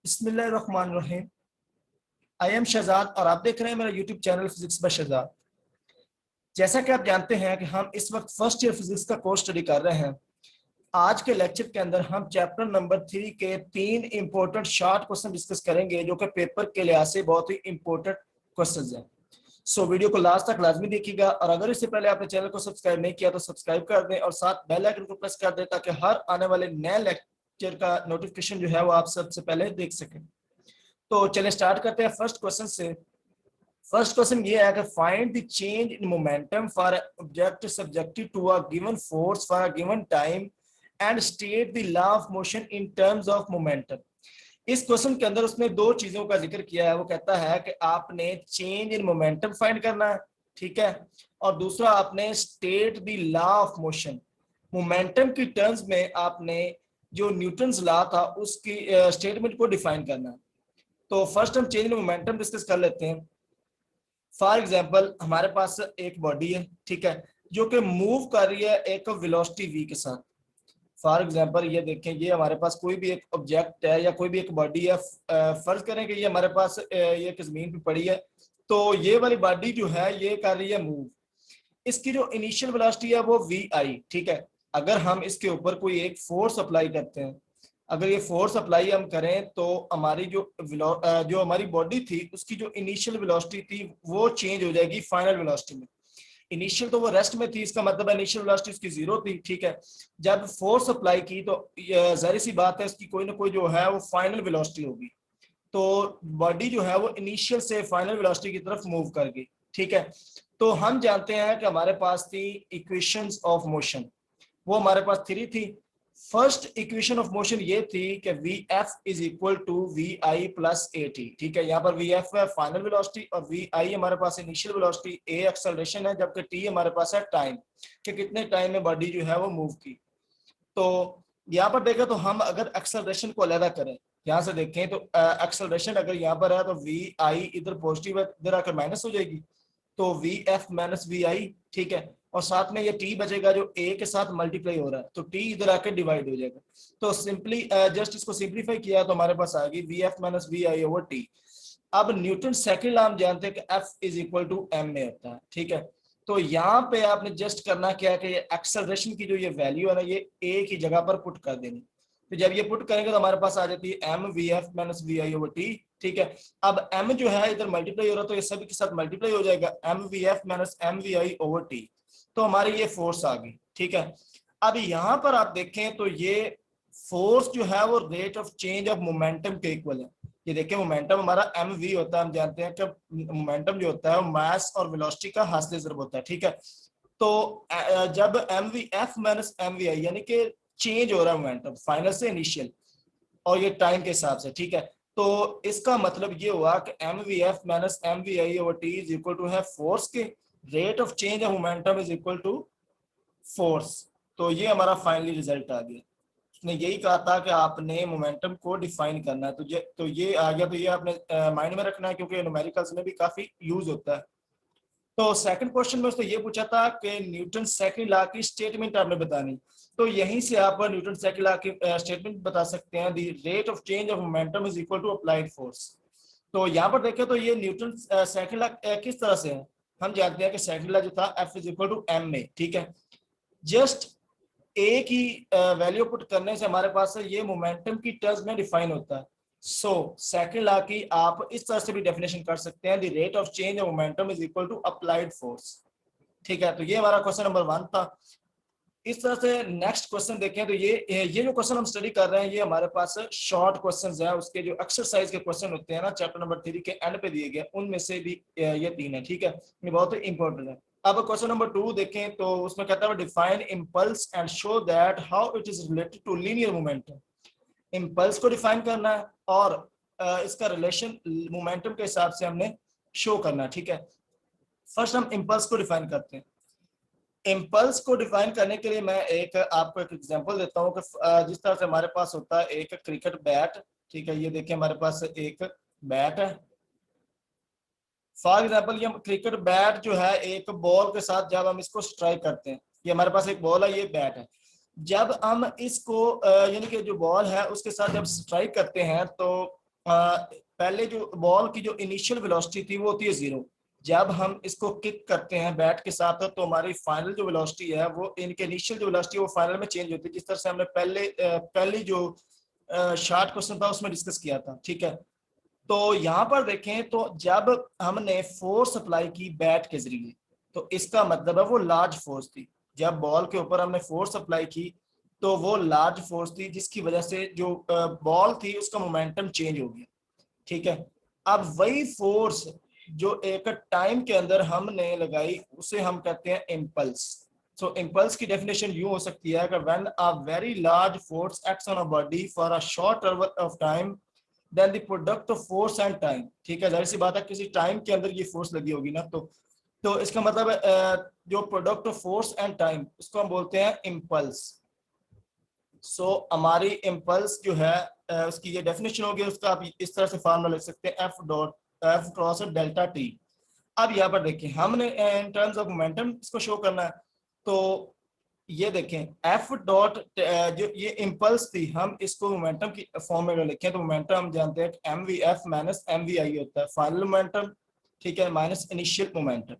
बिस्मिल्लाहिर्रहमानिर्रहीम। I am Shahzad और आप देख रहे हैं मेरा YouTube channel physics by Shahzad. जैसा कि आप जानते हैं कि हम इस वक्त फर्स्ट ईयर फिजिक्स का कोर्स स्टडी कर रहे हैं। आज के लेक्चर के अंदर हम चैप्टर नंबर 3 के 3 इंपॉर्टेंट शॉर्ट क्वेश्चन डिस्कस करेंगे जो कि पेपर के लिहाज से बहुत ही इंपॉर्टेंट क्वेश्चन हैं। सो वीडियो को लास्ट तक लाजमी देखिएगा और अगर इससे पहले आपने चैनल को सब्सक्राइब नहीं किया तो सब्सक्राइब कर दें और साथ बेल आइकन को प्रेस कर दें ताकि हर आने वाले नए लेक्चर का नोटिफिकेशन जो है वो आप सबसे पहले देख सकें। तो चलिए स्टार्ट करते हैं फर्स्ट क्वेश्चन से। फर्स्ट क्वेश्चन ये है कि find the change in momentum for object subjected to a given force for a given time and state the law of motion in terms of momentum. इस question के अंदर उसने दो चीजों का जिक्र किया है। वो कहता है कि आपने चेंज इन मोमेंटम फाइंड करना है, ठीक है, और दूसरा आपने state the law of motion. Momentum की टर्म्स में आपने जो न्यूटन्स लॉ था उसकी स्टेटमेंट को डिफाइन करना है। तो फर्स्ट हम चेंज इन मोमेंटम डिस्कस कर लेते हैं। फॉर एग्जांपल हमारे पास एक बॉडी है, ठीक है, जो कि मूव कर रही है एक वेलोसिटी v के साथ। फॉर एग्जांपल ये देखें, ये हमारे पास कोई भी एक ऑब्जेक्ट है या कोई भी एक बॉडी है। फर्ज करें कि ये हमारे पास ये एक जमीन पे पड़ी है, तो ये वाली बॉडी जो है ये कर रही है मूव। इसकी जो इनिशियल वेलोसिटी है वो वी आई, ठीक है। अगर हम इसके ऊपर कोई एक फोर्स अप्लाई करते हैं, अगर ये फोर्स अप्लाई हम करें तो हमारी जो हमारी बॉडी थी उसकी जो इनिशियल वेलोसिटी थी वो चेंज हो जाएगी फाइनल वेलोसिटी में। इनिशियल तो वो रेस्ट में थी, इसका मतलब इनिशियल वेलोसिटी उसकी जीरो थी, ठीक है। जब फोर्स अप्लाई की तो जाहिर सी बात है इसकी कोई ना कोई जो है वो फाइनल वेलोसिटी होगी। तो बॉडी जो है वो इनिशियल से फाइनल वेलोसिटी की तरफ मूव कर गई, ठीक है। तो हम जानते हैं कि हमारे पास थी इक्वेशंस ऑफ मोशन, वो हमारे पास थ्री थी। फर्स्ट इक्वेशन ऑफ मोशन ये थी कि V F is equal to V I plus A T, ठीक है। यहाँ पर वी एफ है फाइनल वेलोसिटी और वी आई हमारे पास इनिशियल वेलोसिटी, ए एक्सेलरेशन है, जबकि टी हमारे पास है टाइम, कि कितने टाइम में बॉडी जो है वो मूव की। तो यहाँ पर देखें तो हम अगर एक्सेलरेशन को अलग करें, यहाँ से देखें तो एक्सेलरेशन अगर यहाँ पर है तो वी आई इधर पॉजिटिव है, इधर आकर माइनस हो जाएगी, तो we F minus V I, ठीक है। और साथ में ये टी बचेगा जो ए के साथ मल्टीप्लाई हो रहा है, तो टी इधर आके डिवाइड हो जाएगा। तो सिंपली जस्ट इसको सिंप्लीफाई किया तो हमारे पास आ गई V F minus V I over T. अब न्यूटन सेकंड लॉ हम जानते हैं कि F is equal to M में होता है, ठीक है। तो यहाँ पे आपने जस्ट करना क्या कि एक्सेलरेशन की जो ये वैल्यू है ना ये ए की जगह पर पुट कर देनी। तो जब ये पुट करेंगे तो हमारे पास आ जाती है M V F minus V I over T, ठीक है। अब m जो है इधर मल्टीप्लाई हो रहा है तो ये सभी के साथ मल्टीप्लाई हो जाएगा, M V F minus M V I over T. तो हमारी ये फोर्स आ गई, ठीक है। अब यहाँ पर आप देखें तो ये फोर्स जो है वो rate of change of momentum के इक्वल है। ये देखिए मोमेंटम हमारा एम वी होता है, हम जानते हैं कि मोमेंटम जो होता है वो मास और वेलोसिटी का हासिल ज़रूर होता है, ठीक है। तो जब M V F minus M V I यानी कि चेंज हो रहा है मोमेंटम फाइनल से इनिशियल और ये टाइम के हिसाब से, ठीक है। तो इसका मतलब ये हुआ कि M V F minus M V I over T is equal to है फोर्स के rate of change of momentum is equal to force. तो ये हमारा फाइनली रिजल्ट आ गया। उसने यही कहा था कि आपने मोमेंटम को डिफाइन करना है, तो ये आ गया। तो ये आपने माइंड में रखना है क्योंकि न्यूमेरिकल्स में भी काफी यूज होता है। तो सेकंड क्वेश्चन में उसने ये पूछा था कि न्यूटन सेकंड लॉ की स्टेटमेंट आपने बतानी। तो यहीं से आप न्यूटन सेकंड लॉ की स्टेटमेंट बता सकते हैं, the rate of change of momentum is equal to applied force. तो यहाँ पर देखें तो ये न्यूटन सेकंड लॉ किस तरह से है। हम जानते हैं कि सेकंड लॉ जो था F is equal to M में, ठीक है। जस्ट ए की वैल्यू पुट करने से हमारे पास ये मोमेंटम की टर्म्स में डिफाइन होता है। सो सेकंड लॉ की आप इस तरह से भी डेफिनेशन कर सकते हैं, the rate of change of momentum is equal to applied force, ठीक है। तो ये हमारा क्वेश्चन नंबर 1 था। इस तरह से नेक्स्ट क्वेश्चन देखें तो ये जो क्वेश्चन हम स्टडी कर रहे हैं ये हमारे पास शॉर्ट क्वेश्चंस है। उसके जो एक्सरसाइज के क्वेश्चन होते हैं ना चैप्टर नंबर 3 के एंड पे दिए गए उनमें से भी ये 3 है, ठीक है। ये बहुत ही इंपॉर्टेंट है। अब क्वेश्चन नंबर 2 देखें तो उसमें कहता है define impulse and show that how it is related to linear momentum. Impulse को डिफाइन करना है और इसका रिलेशन मोमेंटम के हिसाब से हमने शो करना है, ठीक है। फर्स्ट हम इंपल्स को डिफाइन करते हैं। इम्पल्स को डिफाइन करने के लिए मैं आपको एक एग्जांपल देता हूँ कि जिस तरह से हमारे पास होता है एक क्रिकेट बैट, ठीक है। ये देखिए हमारे पास एक बैट है। फॉर एग्जांपल ये क्रिकेट बैट जो है एक बॉल के साथ जब हम इसको स्ट्राइक करते हैं, ये हमारे पास एक बॉल है, ये बैट है। जब हम इसको यानी कि जो बॉल है उसके साथ जब स्ट्राइक करते हैं तो पहले जो बॉल की जो इनिशियल वेलोसिटी थी वो होती है 0। जब हम इसको किक करते हैं बैट के साथ तो हमारी फाइनल जो वेलोसिटी है वो इनके इनिशियल जो वेलोसिटी है वो फाइनल में चेंज होती है, जिस तरह से हमने पहली जो शार्ट क्वेश्चन था उसमें डिस्कस किया था। ठीक है, तो यहाँ पर देखें तो जब हमने फोर्स अप्लाई की बैट के जरिए तो इसका मतलब है वो लार्ज फोर्स थी। जब बॉल के ऊपर हमने फोर्स अप्लाई की तो वो लार्ज फोर्स थी, जिसकी वजह से जो बॉल थी उसका मोमेंटम चेंज हो गया। ठीक है, अब वही फोर्स जो एक टाइम के अंदर हमने लगाई उसे हम कहते हैं इम्पल्स। सो इम्पल्स की डेफिनेशन यूं हो सकती है कि when a very large force acts on a body for a short interval of time then the product of force and time. ठीक है, जाहिर सी बात है किसी टाइम के अंदर ये फोर्स लगी होगी ना, तो इसका मतलब जो product of force and time उसको हम बोलते हैं इम्पल्स। सो हमारी इम्पल्स जो है उसकी ये डेफिनेशन होगी, उसका आप इस तरह से फार्मूला लिख सकते हैं एफ क्रॉस डेल्टा टी। अब यहाँ पर देखें हमने इन टर्म्स ऑफ मोमेंटम इसको शो करना है, तो ये देखें एफ डॉट जो ये इम्पल्स थी हम इसको मोमेंटम की फॉर्म में लिखें तो मोमेंटम हम जानते हैं M V F minus M V I होता है फाइनल मोमेंटम। ठीक है, माइनस इनिशियल मोमेंटम।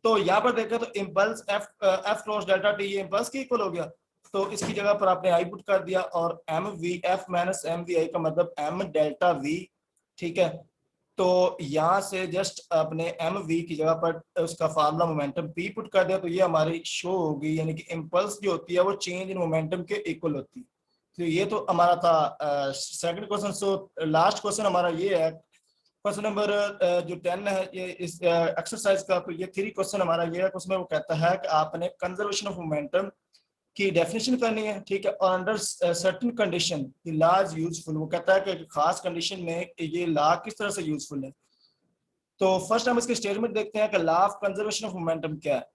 तो यहाँ पर देखा तो impulse F cross delta T ये इम्पल्स के इक्वल हो गया, तो इसकी जगह पर आपने आई पुट कर दिया और M V F minus M V I का मतलब एम डेल्टा वी। ठीक है, तो यहाँ से जस्ट अपने एम वी की जगह पर उसका फार्मूला मोमेंटम पी पुट कर दिया तो ये हमारी शो होगी, यानी कि इम्पल्स जो होती है वो चेंज इन मोमेंटम के इक्वल होती है। तो ये तो हमारा था second question. So last question हमारा ये है क्वेश्चन नंबर जो 10 है ये इस एक्सरसाइज का। तो ये 3 क्वेश्चन हमारा ये है, उसमें वो कहता है कि आपने कंजर्वेशन ऑफ मोमेंटम की डेफिनेशन करनी है। ठीक है, और under certain condition law is useful. वो कहता है कि खास कंडीशन में ये लॉ किस तरह से यूजफुल है। तो फर्स्ट हम इसके स्टेटमेंट देखते हैं कि law of conservation of momentum क्या है।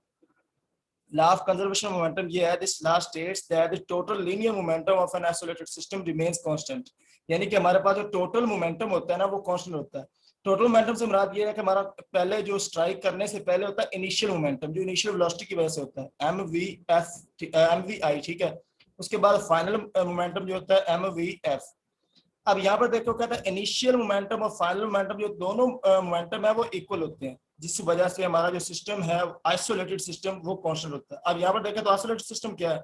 Law of conservation of momentum ये है, this law states that the total linear momentum of an isolated system remains constant. यानी कि हमारे पास जो टोटल मोमेंटम होता है ना वो कांस्टेंट होता है। टोटल मोमेंटम से मुराद ये है कि हमारा पहले जो स्ट्राइक करने से पहले होता है इनिशियल मोमेंटम, जो इनिशियल वेलोसिटी की वजह से होता है M V F M V I. ठीक है, उसके बाद फाइनल मोमेंटम जो होता है एम वी एफ। अब यहाँ पर देखो कहता है इनिशियल मोमेंटम और फाइनल मोमेंटम जो दोनों मोमेंटम है वो इक्वल होते हैं, जिस वजह से हमारा जो सिस्टम है आइसोलेटेड सिस्टम वो कांस्टेंट होता है। अब यहाँ पर देखें तो आइसोलेटेड सिस्टम क्या है।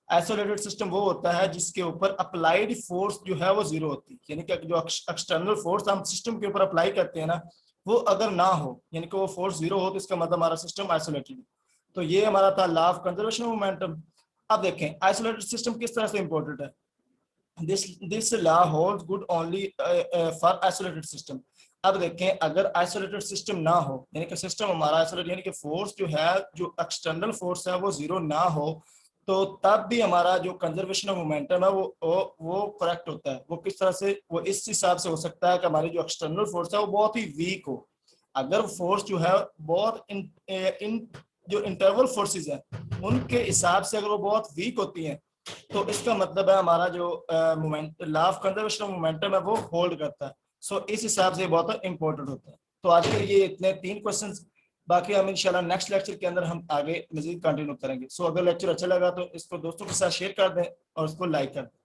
आइसोलेटेड सिस्टम वो होता है जिसके ऊपर अप्लाइड फोर्स जो है वो 0 होती है, यानी कि जो एक्सटर्नल फोर्स हम सिस्टम के ऊपर अप्लाई करते हैं ना वो अगर ना हो, यानी कि वो फोर्स 0 हो, तो इसका मतलब हमारा सिस्टम आइसोलेटेड है। तो ये हमारा था law of conservation of momentum. अब देखें आइसोलेटेड सिस्टम किस तरह से इंपॉर्टेंट है। this law holds good only for isolated system। अब देखें अगर आइसोलेटेड सिस्टम ना हो, यानी कि सिस्टम हमारा आइसोलेट, यानी कि फोर्स जो है जो एक्सटर्नल फोर्स है वो 0 ना हो, तो तब भी हमारा जो कंजर्वेशन ऑफ मोमेंटम है वो करेक्ट होता है। वो किस तरह से, वो इस हिसाब से हो सकता है कि हमारी जो एक्सटर्नल फोर्स है वो बहुत ही वीक हो। अगर फोर्स जो है बहुत इन जो इंटरवल फोर्सेस है उनके हिसाब से अगर वो बहुत वीक होती हैं तो इसका मतलब है हमारा जो moment law of conservation of momentum है वो होल्ड करता है। सो इस हिसाब से बहुत इंपॉर्टेंट होता है। तो आज के लिए इतने 3 क्वेश्चंस, बाकी हम इंशाल्लाह नेक्स्ट लेक्चर के अंदर हम आगे मजीद कंटिन्यू करेंगे। सो अगर लेक्चर अच्छा लगा तो इसको दोस्तों के साथ शेयर कर दें और उसको लाइक कर दें।